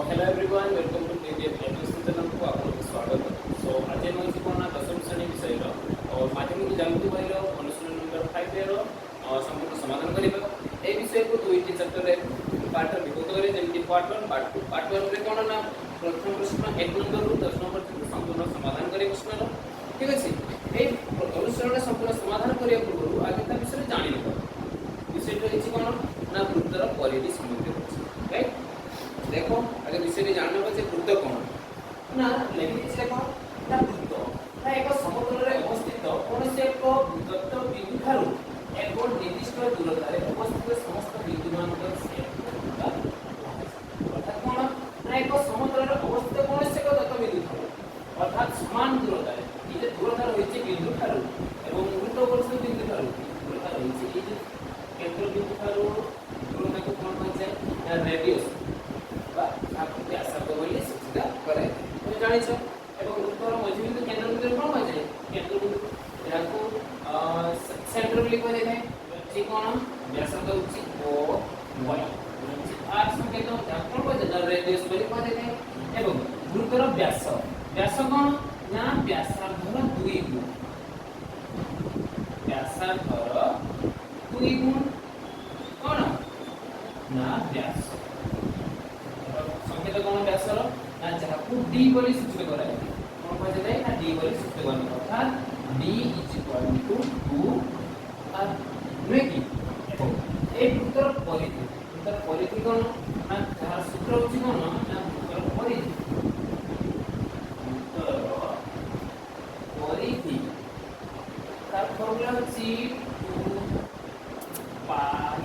Hello everyone welcome to PDF education channel को आपको स्वागत है। सो आज हम इस कोना दशम श्रेणी विषय रो और माध्यमिक ज्यामिति बही रो अनुशीलन नंबर 5 रो संपूर्ण समाधान करिबा। ए विषय को दुईटी चैप्टर रे पार्ट विभक्त करे जेमति पार्ट 1 पार्ट 1 रे कोन ना प्रथम प्रश्न 1 नंबर रु 10 नंबर तक संपूर्ण समाधान करे प्रश्न रो ठीक अछि। ए अनुशीलन संपूर्ण समाधान करिया पूर्व आगे ता विषय जानि लेबा। विषय रो अछि कोन ना वृत्तर परिधि संबंधित राइट। देखो आगे विषय जानने पर वृत्त कौन ना लिखि देखो ना वृत्त ना एक समतल रे अवस्थित कोनसे एक दत्त बिंदु ठारू एक निर्दिष्ट दूरता रे अवस्थित समस्त बिंदु मानकर सेट अर्थात कोन ना एक समतल रे अवस्थित कोनसे एक दत्त बिंदु ठारू अर्थात समान दूरता रे ई जे दूरता रहिছে बिंदु ठारू एवं वृत्त कोनसे बिंदु ठारू दूरता रहिছে ई जे केंद्र बिंदु ठारू दूरता को कोन कहै छै रेडियस आपके आशा को बोली सीधा करे तो जानि छ एवं उत्तर मध्य बिंदु केंद्र बिंदु कोन हो जाय केंद्र बिंदु याको सेंटर बिंदु को देखाय जे कोन व्यासार्ध होछि ओ y आर संकेत कोन हो जाय रेडियस बोली को देखाय एवं वृत्तर व्यास व्यास कोन ना व्यासार्धर 2 गुण व्यासार्धर 2 गुण कोन ना व्यास संकेत कोन व्यासर ना जहा को d बोली सूचित करा है कोन कहै छै ना d बोली सूचित करना अर्थात d = 2 और नेकी ए वृत्तर परिधि कोन ना जहा सूत्र होछि कोन ना वृत्तर परिधि तार फॉर्मूला होछि 2 पाई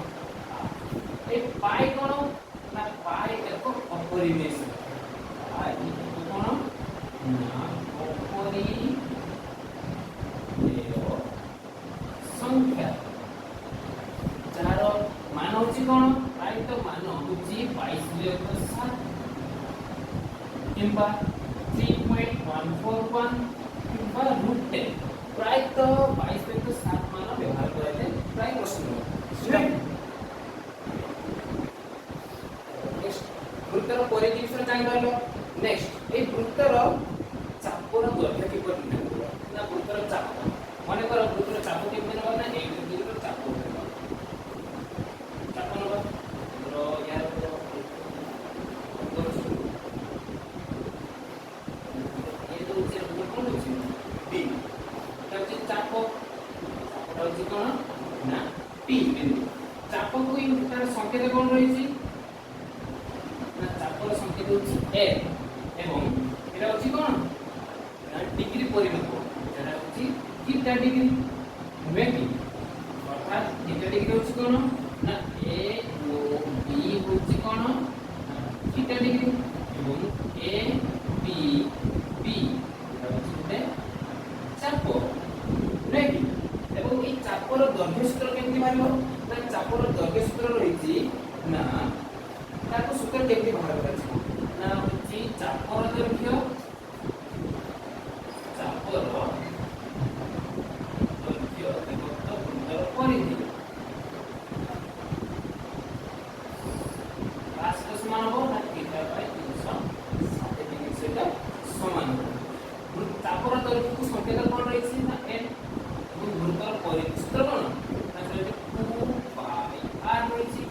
ए पाई कोन ना पाई एक अपरिमेय पाई कोन ना अपरिमेय संख्या जार मान होछि कोन पाई तो मान होछि 22.7 किंबा 3.141 किंबा √10 प्राय तो 22.7 मान व्यवहार करते प्राय प्रश्न वृत्तर परिधि विषय जानि रहलो। नेक्स्ट ए वृत्तर चापर दैर्घ्य किपर निर्णय ना वृत्तर चाप माने कर वृत्तर चाप किपर निर्णय ना एक वृत्तर चाप नबा रो यार ये तो जे कोन होछि d तब जे चाप होछि कोन ना p बिंदु चाप को इन संकेत कोन रहिछि चापर संकेत होछि a एवं एटा होछि कोन ना डिग्री परिमाप एटा होछि थीटा डिग्री वेटी अर्थात थीटा डिग्री होछि कोन ना a ओ b होछि कोन थीटा डिग्री एवं a b b एटा होछि गुटे चाप वेटी एवं ई चापर दैर्घ्य सूत्र केमति मारिबो ना चापर दैर्घ्य सूत्र रहिछि ना ताको सूत्र केमति बाहर करछि ना होछि चापर दैर्घ्य विभक्त वृत्तर परिधि पास को समान हो ना थीटा बाय 360 डिग्री सेटा समान हो चापर दैर्घ्य को संकेत कोन रहिछि ना n वृत्तर परिधि सूत्र कोन ना जे 2 पाई r रहिछि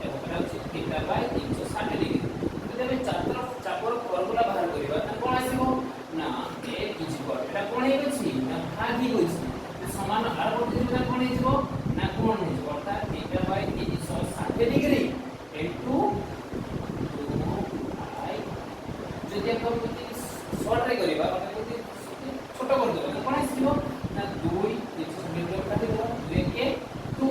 एवं होछि थीटा बाय 360 डिग्री जब चापर फॉर्मूला बाहर करिबा त कोन आसीबो ना a इक्वल एटा कोन हे अछि ना भागी होछि समान r बदले त कोन हेजिबो ना कोन हेजिबो अर्थात theta by 360 degree into 2 i जदि हम शॉर्ट रे करिबा अर्थात छोट कर देबा कोन आसीबो ना 2 360 डिग्री काटि देबा 2 के 2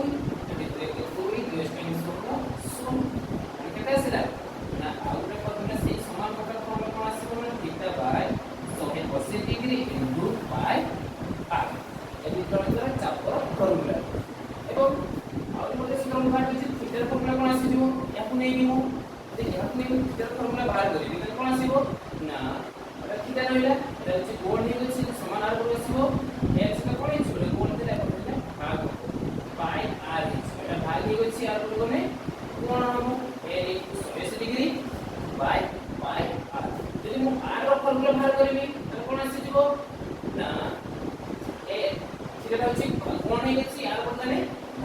2 के 2 स्पेलिंग शब्द सुन केटा आसीला ना आउरे पदने से समान प्रकार फॉर्मूला कोन आसीबो ना theta by 180 degree into pi r एबि प्रकार चापर फॉर्मूला एवं आउरे मध्ये सूत्र बाहर होछि थीटा फॉर्मूला कोन आसीबो याकु नै निमु जे याकु नै थीटा फॉर्मूला बाहर करिबि त कोन आसीबो ना अरे थीटा रहला एटा होछि कोण नै होछि समान r कोन आसीबो h का कोन होछि कोण देला भाग पाई r एटा भाग नै होछि r कोन नै कोण हबो a 180 डिग्री बाय पाई করিবি তাহলে কোন আসি দিব না এ সেটা হচ্ছে কোন হয়ে গেছি আর বর্তমানে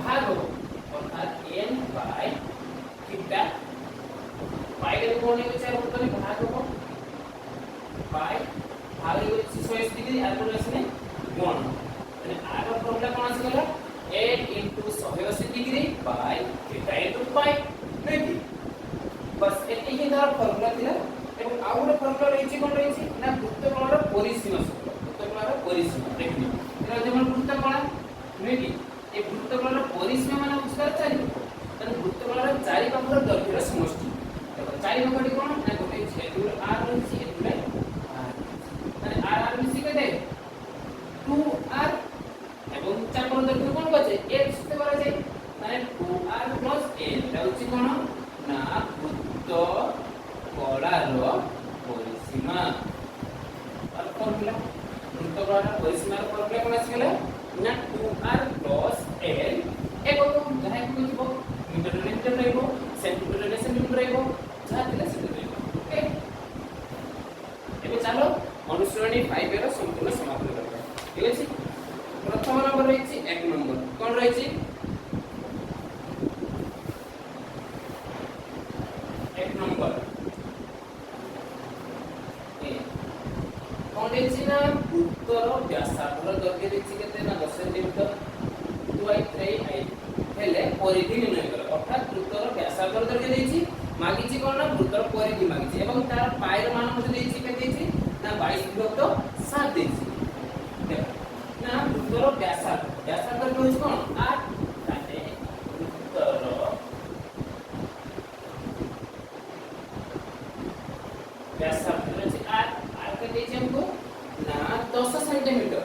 ভাগ হবে অর্থাৎ n বাই থিটা পাই এর কোন হয়ে গেছে আর বর্তমানে ভাগ হবে বাই ভাগ হয়ে গেছে 180 ডিগ্রি আর কোন আসলে কোণ তাহলে আর এর ফর্মুলা কোন আসে গেল n * 180 ডিগ্রি বাই থিটা * পাই নাকি बस এটি কি ধর ফর্মুলা দিলা এবং আর একটা ফর্মুলা রয়েছে কোন রয়েছে না বৃত্তকোণের পরিসীমা সূত্র বৃত্তকোণের পরিসীমা দেখনি এটা যেমন বৃত্তকোণ নাকি এই বৃত্তকোণের পরিসীমা মানে হচ্ছে চারি তাহলে বৃত্তকোণের চারি পাশের দৈর্ঘ্যের সমষ্টি দেখো চারি পাশটি কোণ না গোটে যেগুলো r রয়েছে এগুলো মানে r মিশি কেটে 2r এবং চার পাশের দৈর্ঘ্য কোণ আছে l সূত্রে করা যায় মানে 2r + l এটা হচ্ছে কোণ না বৃত্তকোণের পরিসীমা আর ফর্মুলা বৃত্তকোণের পরিসীমার ফর্মুলা কোন আছে গেল না 2r + l একক যাই কইব মিটার মিটার রইব সেন্টিমিটার সেন্টিমিটার রইব যা দিলে সেটা রইব ওকে এবে চলো অনুশীলনী 5 এর সম্পূর্ণ সমাধান করব ঠিক আছে প্রথম নম্বর রয়েছে 1 নম্বর কোন রয়েছে নম্বর কোন দিচ্ছি না উত্তর ব্যাসার্ধ দৈর্ঘ্য দিচ্ছি কেতে না 10 সেন্টিমিটার 2 3 হেলে পরিধি নির্ণয় কর অর্থাৎ উত্তর ব্যাসার্ধ দৈর্ঘ্য দিয়েছি মাগিছি কোন না উত্তর পরিধি মাগিছি এবং তার পায়ের মান মধ্যে দিয়েছি কে দিয়েছি না 22 + 7 দিয়েছি দেখো না উত্তর ব্যাসার্ধ হচ্ছে কোন 8 তাহলে উত্তর व्यासार्ध হচ্ছে আর কে দিয়েছি हमको না 10 সেন্টিমিটার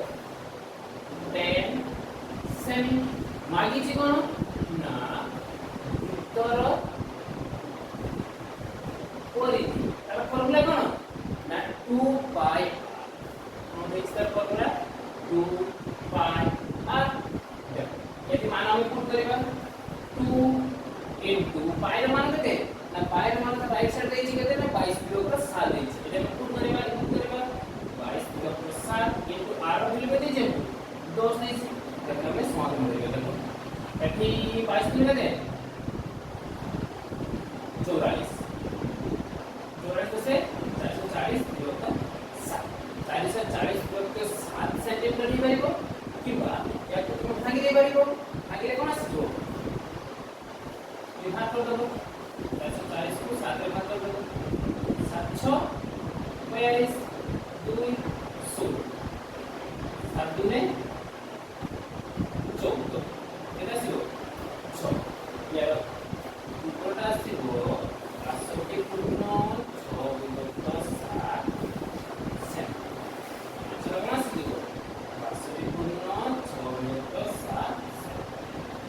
10 সেমি মাগিছি কোন না উত্তর পরিধি তার ফর্মুলা কোন না 2 পাই আমাদের এর ফর্মুলা 2 পাই আর দেখো এটি মান আমি পুট করিবা 2 পাই এর মান কত না পাই এর মান রাইট সাইড দিয়েছি কত না 22 + 7 দিয়েছি এটা আমি পুট করিবা 22 + 7 ইনটু r ভ্যালু কত দিয়েছি 10 দিয়েছি তাহলে আমি সমাধান করব দেখো এটি 22 কত 44 से 440 বিয়োগ 7 40 से 40 বিয়োগ 7 সেন্টিমিটার নি পারিব কিবা এক তুমি ভাগি দেই পারিব ভাগিলে কোন আসিব বিভাগ করে দেব 440 को 7 রে ভাগ করে দেব 7 6 42 2 16 7 দুনে 14 এটা ছিল 6 ইয়ার উপরটা আসিব 500 পূর্ণ 6 বিয়োগ 7 সেন্টিমিটার আচ্ছা মাস দিব 500 পূর্ণ 6 বিয়োগ 7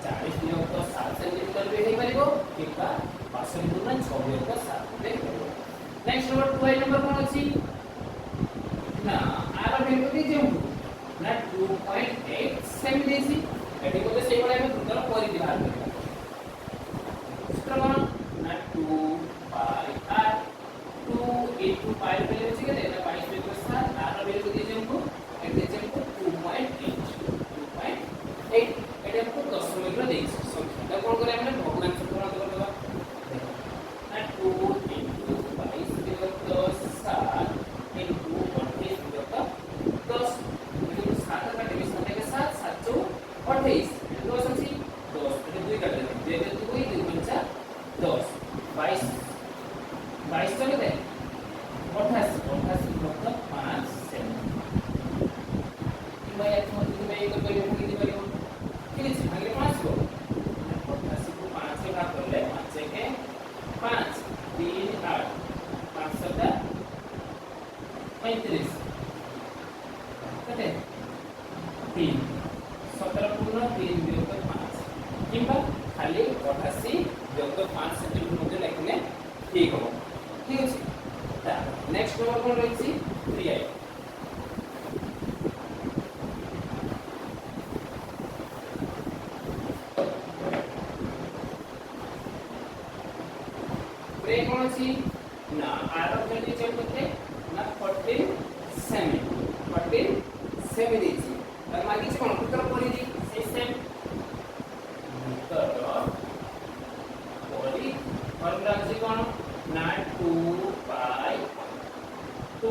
40 বিয়োগ 7 সেন্টিমিটার বেরিয়ে পারিব কিংবা 500 পূর্ণ 6 বিয়োগ 7 দেখো নেক্সট নম্বর 2 নম্বর কোন আছে না আর বের করে দিও না 2.8 সেমি দিয়েছি এটি মধ্যে সেইভাবে আমি দ্রুত পরিধি বাহার করি সূত্র কোন না 2 পাই আর 2 ইনটু পাই ভ্যালু হচ্ছে কি এটা 22 বিয়োগ 7 আর ভ্যালু দিয়েছি हमको এটা দিয়েছি हमको 2.8 এটা हमको দশমিক রে দিয়েছি সংখ্যাটা কোন করে আমরা ভগ্নাংশ পরিণত করে দেব না 2 ইনটু 22 বিয়োগ 7 ইনটু 28 বিয়োগ 10 কিন্তু 7 কাটে 20 থেকে 7 7 28 10 আছে 10 এটা 2 কাটে 2 এর 2 2 পঞ্চা 10 22 22 চলে দেয় 88 লক্ষ 5 সেমি কিংবা এক মত তুমি এই করে ভাঙি দিতে পারিব ঠিক আছে ভাঙলে 5 গো 88 को 5 से भाग कर ले 5 से के 5 3 8 5 7 35 कते 3 17 पूर्ण 3 वियोग 5 किंबा खाली 88 वियोग 5 सेंटीमीटर মধ্যে লিখলে ঠিক হবে ঠিক আছে তা নেক্সট নম্বর কোন রয়েছে 3i কোন আছে না আর ভ্যালু চেক করতে না 14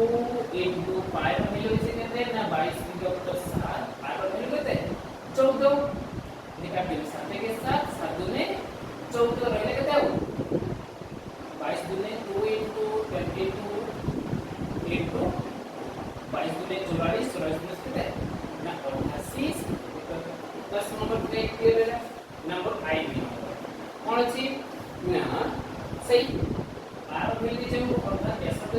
into पाई ର ଭ୍ୟାଲୁ ଅଛି କେତେ ନା 22 ବିଭକ୍ତ 7 ପାଇ ର ଭ୍ୟାଲୁ କେତେ 14 निकाल 7 के 7 7 दुने 14 ରହିଲେ କେତେ ଆଉ 22 दुने 2 into 22 into 22 दुने 44 44 दुने केते ना 88 10 नंबर पे क्लियर है नंबर आई भी कोन अछि ना सही आर मिल जे अर्थात व्यासार्ध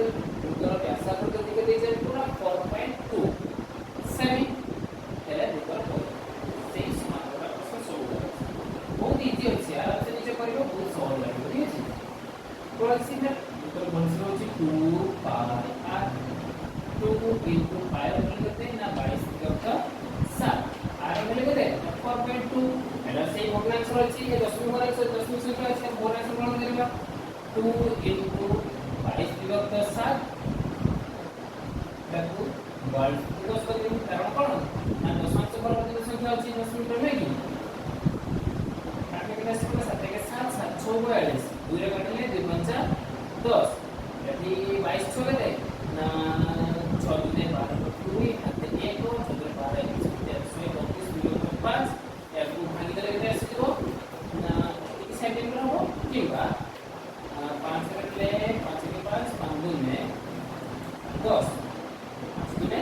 उत्तर व्यासार्ध दिके दे जे पूरा 4.2 सेमी हेले उत्तर सही समाधान प्रश्न सोल्व बहुत इजी अछि यार से नीचे करियो बहुत सहज लागो ठीक अछि कोन अछि ना उत्तर बनसो अछि 2 पाई आर 2 into पाई ର ଭ୍ୟାଲୁ କେତେ ନା 22 ବିଭକ୍ତ 7 आर ର भ्यालु केते 4.2 एला सेही भग्नांश अछि ए दशमिक भग्नांश दशमिक संख्या अछि भग्नांश गणना करिबा 2 into 22 विभक्त 7 देखो 22 दस करिबो कारण कोन ना दशमांश परवर्ती संख्या अछि दशमिक रहै कि काटे के 7 के 7 7 6 42 2 रे काटले 2 5 10 यदि 22 6 केते ना 6 दुने 12 2 हाते 1 6 दुने 12 132 विभक्त 5 याकू भागी देले केते आसीबो ना 1 सेंटीमीटर हो किबा 5 काटले 5 के 5 5 दुने 10 5 दुने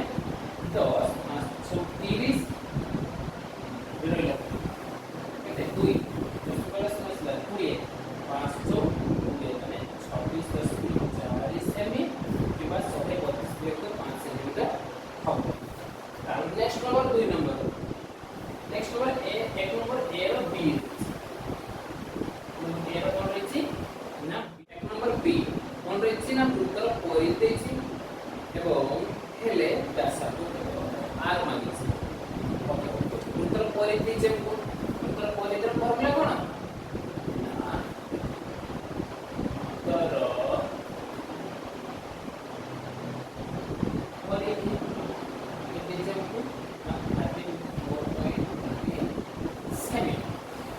10 5 30 बिरला केते 2 10 प्लस मसला 2 5 2 माने 26.40 सेमी किबा 132 विभक्त 5 सेंटीमीटर हम तार next number 2 number next number A एक नंबर ए रो बी ए रो कोन रहिछि ना एक नंबर बी कोन रहिछि ना उत्तर परि देछि एवं हेले व्यासार्ध आर मागिछि ओके उत्तर परि देछि उत्तर परि देर फर्मुला कोन ना उत्तर परि देछि हमको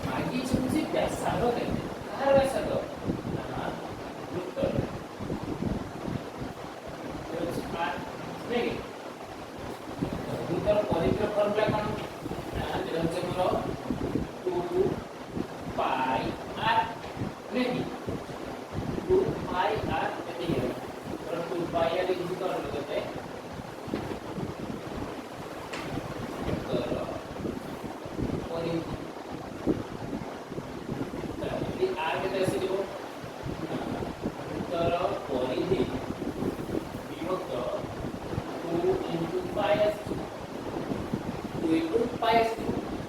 मागी चुची व्यासार्ध केते कार व्यासार्ध ना उत्तर नहीं उत्तर परिमित फर्मुला कोन ना जेटा होचे मोर 2 पाई आर नहीं 2 पाई आर केते हे और 2 पाई आर इज इक्वल टू केते उत्तर परिमित आर के ऐसे लिखो उत्तर परिधि विभक्त 2 into pi s 2 into pi s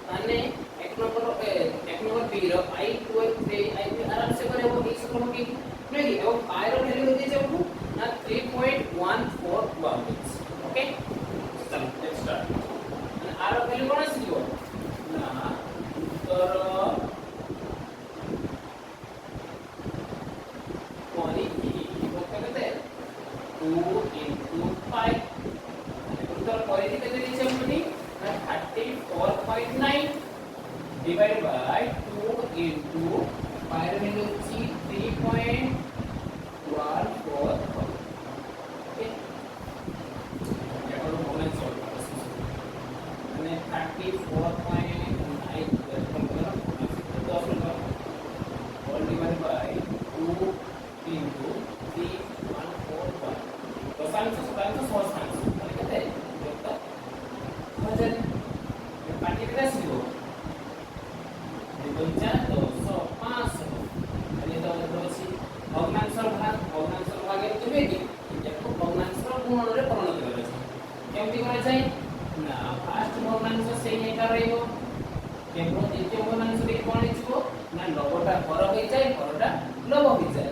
माने एक number B row i 12 3 i आराम से करे वो इस क्रम की नहीं और pi रो वैल्यू दे जाऊ ना 3.141 ओके चलो लेट्स स्टार्ट आर रो वैल्यू कोन आसी ना उत्तर परिधि विभक्त केते 2 into pi उत्तर परिधि केते दिछे हमनी 34.9 divided by 2 into pi ର ଭ୍ୟାଲୁ ଅଛି 3.144 ओके यार मोमेंट सॉल्व माने 34.9 all divided by 2 into 3141 दशांश शतांश सहस्रांश माने केते योगता 1000 पाटी केते आसीबो 2.5 अनि तो अछि भग्नांश भागे तुबे कि याको भग्नांश गुणन रे परिणत करे छै केमति करे छै ना फास्ट भग्नांश सेही एका रहइबो केवल द्वितीय भग्नांश रे कोन हिचबो ना लबटा पर होई जाय परटा लब होई जाय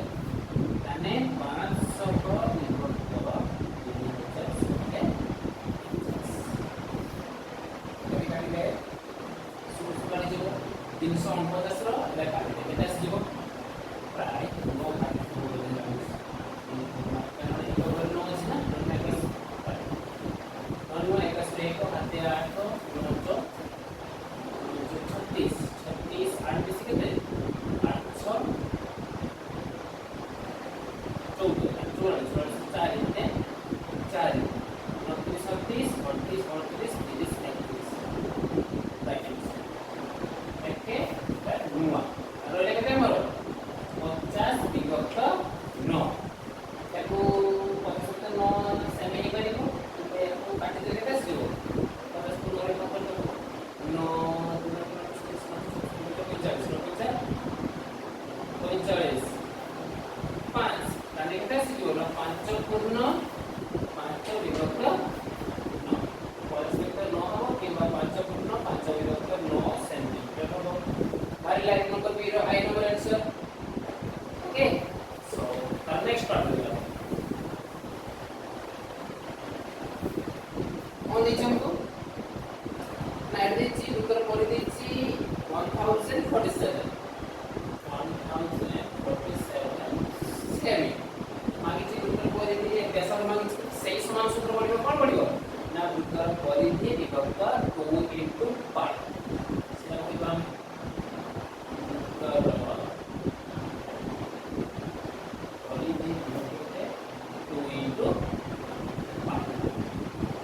ताने 500 को विभक्त 349 रो लेखा केते आसीबो प्राय 9 भाग कारण एक ओवर 9 अछि ना 9 एकस एक हाते 8 36 8 बेसी केते 800 14 4 4 4 হলো 5 পূর্ণ 5 বিভক্ত 9 পরস্পর 9 হবে কিংবা 5 পূর্ণ 5 বিভক্ত 9 সেন্টিমিটার হবে ভারি line number B row I number answer okay so our next part will be on the jump na edici uttar kore dichi 1047 semi मागिची उत्तर परिधि व्यासार्ध मागिची सेही समान सूत्र पडिबो कोन पडिबो ना उत्तर परिधि विभक्त 2 into पाई सेटा पडिबो उत्तर परिधि विभक्त 2 into पाई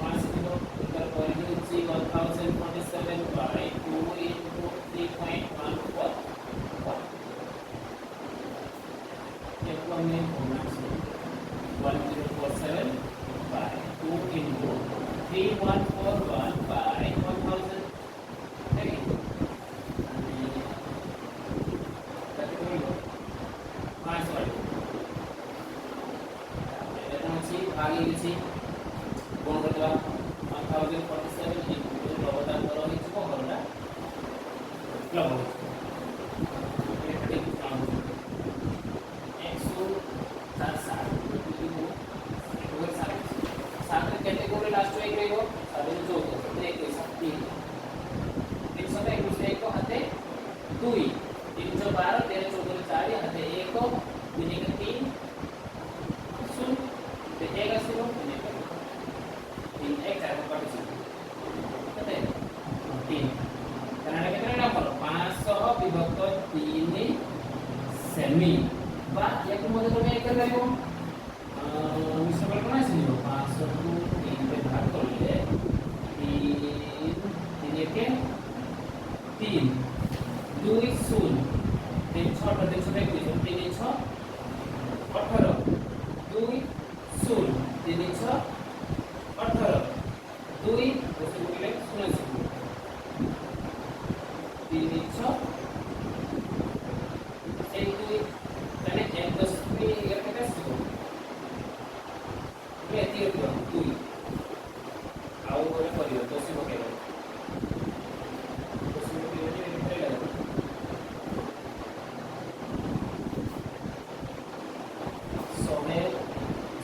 पास दिबो उत्तर परिधि होची 1047 by 2 into 3.14 में 1047 by 2 into 3141 by 1000 okay मास वाली এটা হচ্ছে ভাগে গেছি কোন করবা 1047 into লবটা করা হয়েছে কতটা লব এটা ঠিক কাউন্ট कैटेगरी लास्ट में एक रहेगा सारे जो होते हैं एक साथ तीन 321 को हाथे 2 312 13 14 4 हाथे 1 दिने के 3 सुन ते एक असलो दिने के 3 एक चार का पार्टीशन कते 3 कनाडा के ना बोलो 500 विभक्त 3 सेमी बा एक मध्ये तुम्ही एक करायको मिश्र कल्पना सिनियो 500 को 3 पे भाग करले 3 के 3 2 0 3 6 3 6 3 6 18 2 0 3 6 18 2 বসে বলে শুনেছি 3 6 এই 2 তাহলে 1 10 में ये कैसे हो एती हो 2 आउ बोले करियो तो से बकेबो तो से बकेबो जे निकले लागो सोहे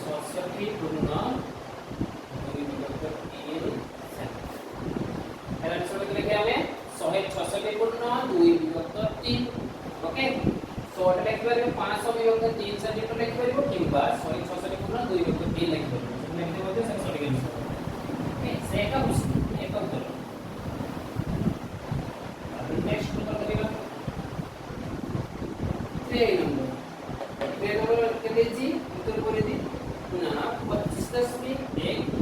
66 पूर्ण 2 विभक्त 3 एरर से लिखे हमें 166 पूर्ण 2 विभक्त 3 ओके तो এটা লিখতে পারবে 500 বিভক্ত 3 সেন্টিমিটার লিখতে পারবে কিংবা 166 पूर्ण 2 विभक्त 3 লিখতে পারবে লিখতে বলতে সেটা সঠিক অ্যানসার ओके সেটা বুঝ এটা উত্তর আর নেক্সট উত্তর দেবা 3 নম্বর 3 নম্বর কে দিয়েছি উত্তর করে দি না 25.128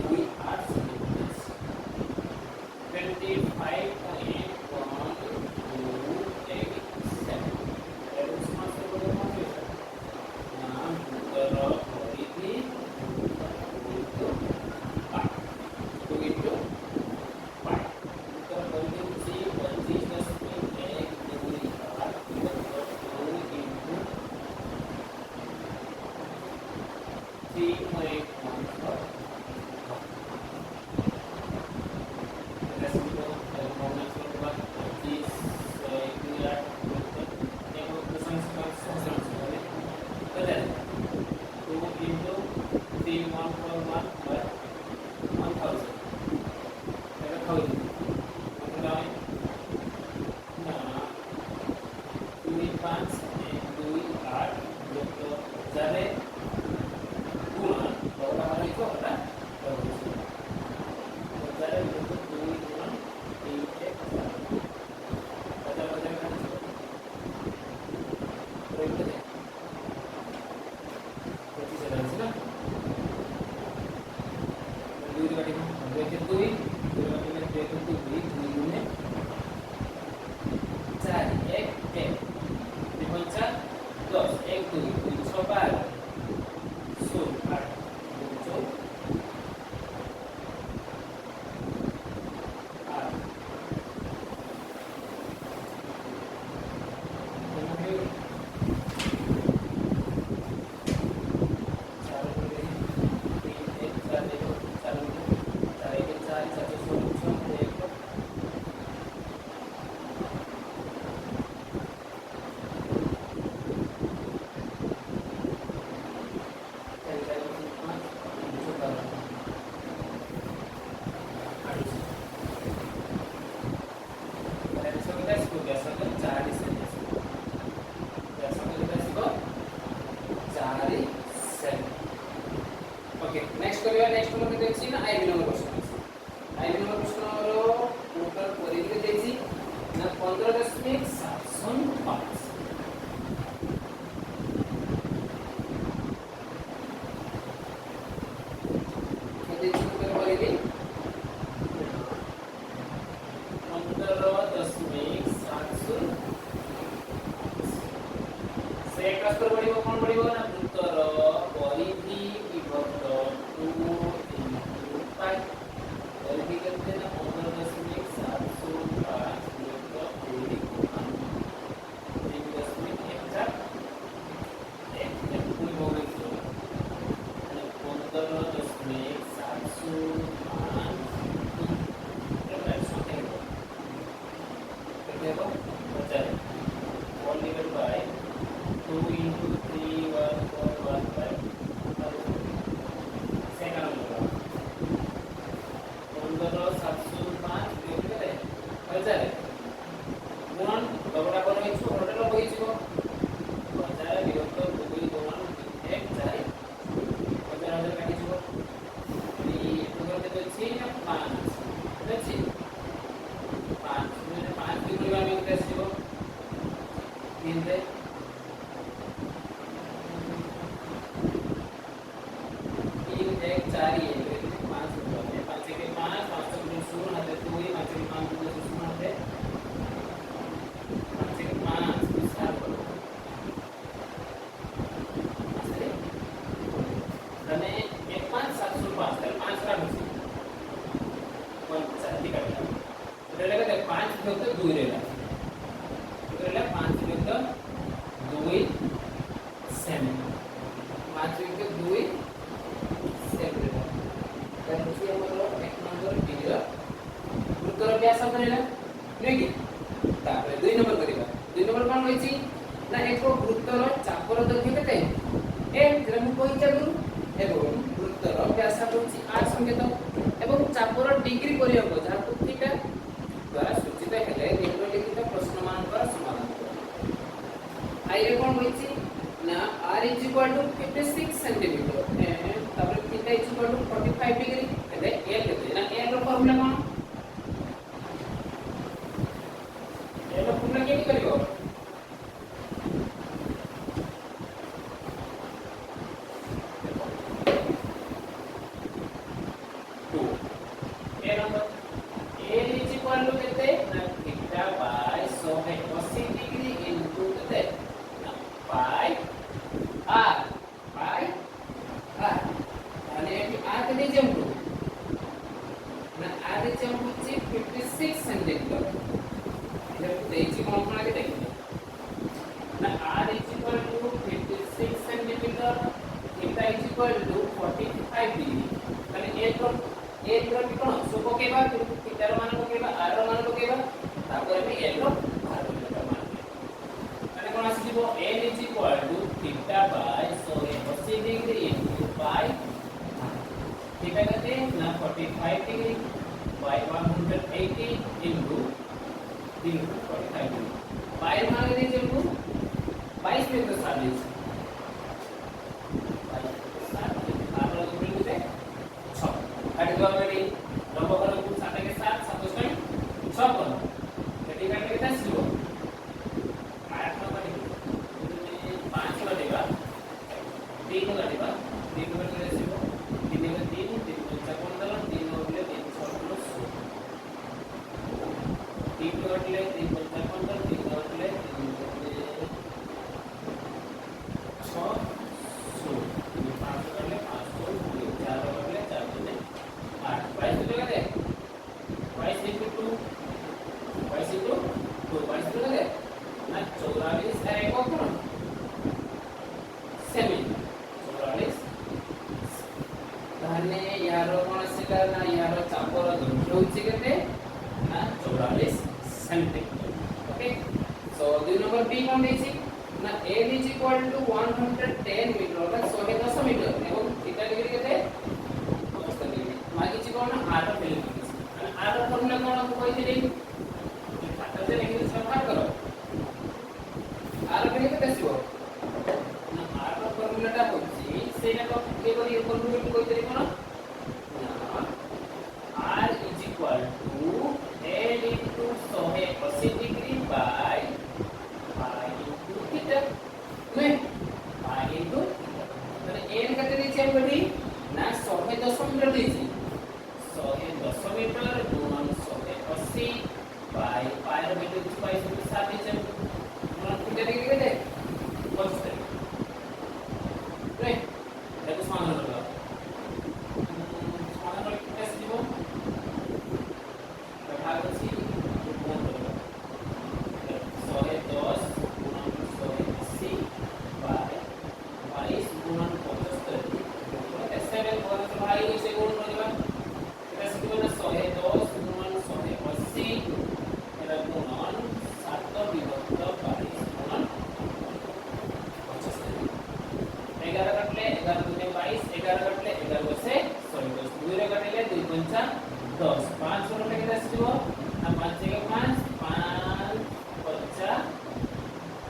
4 କେତେ ଅଛି ନା ଆଇବି ନମ୍ବର ପ୍ରଶ୍ନ ଅଛି। ଆଇବି ନମ୍ବର ପ୍ରଶ୍ନର ଟୋଟାଲ ପରିଧି ଦେଇଛି ନା 15.705 एम करी ना 110 मीटर देछि 110 मीटर गुणन 180 बाय पायर मीटर किछ पाइ 7 इंच गुणन किते केते 75 राइट देखो समान होगा समान होगा किते आसीबो भाग अछि गुणन करबा 110 गुणन 180 बाय 22 गुणन 75 ऐसे में बहुत भाई इसे गुण करबा किते आसीबो ना 110 गुणन 180 एरा गुणन 7 विभक्त 22 गुणन 75 11 कटले 11 दुने 22 11 कटले 11 से 110 2 रे कटले 2 पंचा 10 5 रो केते आसीबो ना 5 के 5 5 पंचा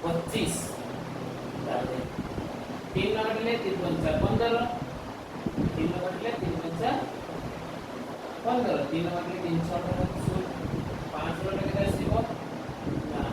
25 ताले 3 कटले 3 पंचा 15 3 कटले 3 पंचा 15 3 कटले 3 6 5 रो केते आसीबो ना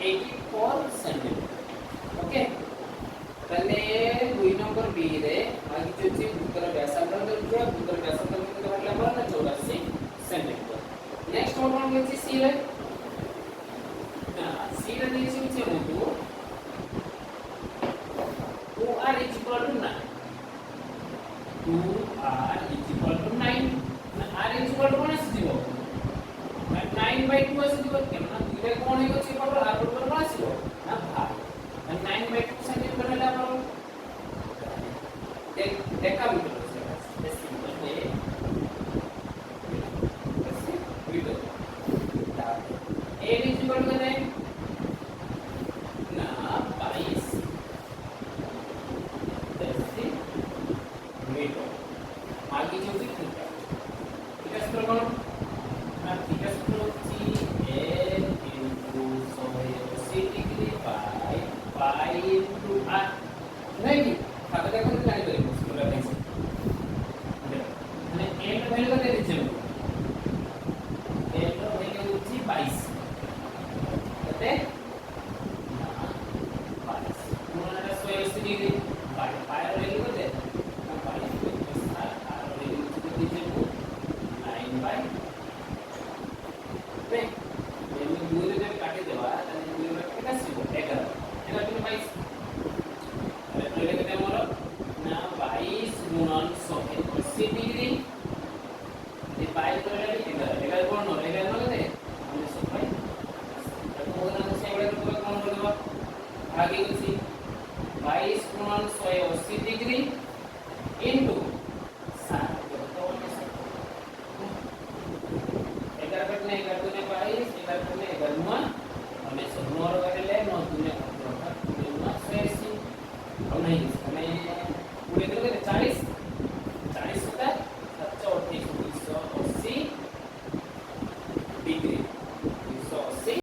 84 सेंटीमीटर ओके तने 2 नंबर बी रे मागी चोची भूतर व्यासार्ध दरजुआ भूतर व्यासार्ध केते बाटला हमर ना 84 सेंटीमीटर नेक्स्ट वन कोन केछि सी रे ना सी रे देछि छि हमकु 2r = 9 2r = 9 ना r = कोन आसीबो 9/2 आसीबो केना दुइरे कोन हे अछि पर r = कोन आसीबो ना भाग 9/2 सेंटीमीटर हेला पर देखा मीटर से सिंपल है ऐसे मीटर a = कितने ना 22 मीटर आगे जो भी ठीक है सूत्र कौन ना थीटा सूत्र होची a * 180 degree by pi * r नहीं खाता देखो तो जानि परिबो सूत्र देखि माने a ର ଭ୍ୟାଲୁ କେତେ ଦେଇଛେ a ର ଭ୍ୟାଲୁ होची 22 କେତେ ନା 22 गुणन 180 डिग्री बाय पाई ର ଭ୍ୟାଲୁ କେତେ ना 22 r ର ଭ୍ୟାଲୁ କେତେ ଦେଇଛେ 9/2 एमे 2 रे जब काटि देबा तने 2 रे केते आसीबो 11 11 गुणन 22 अरे पहिले केते हमर ना 22 गुणन 180 डिग्री ये 22 करे 11 कोन 11 न केते हमने सब भाई कोन से एवढे तो कोन करबा आगे कुछ 22 गुणन 180 डिग्री इनटू 7 तो 11 कटने 11 दुने 22 11 कटने 11 नुआ हमें 9 रो काटले 9 दुने 18 180 अब नहीं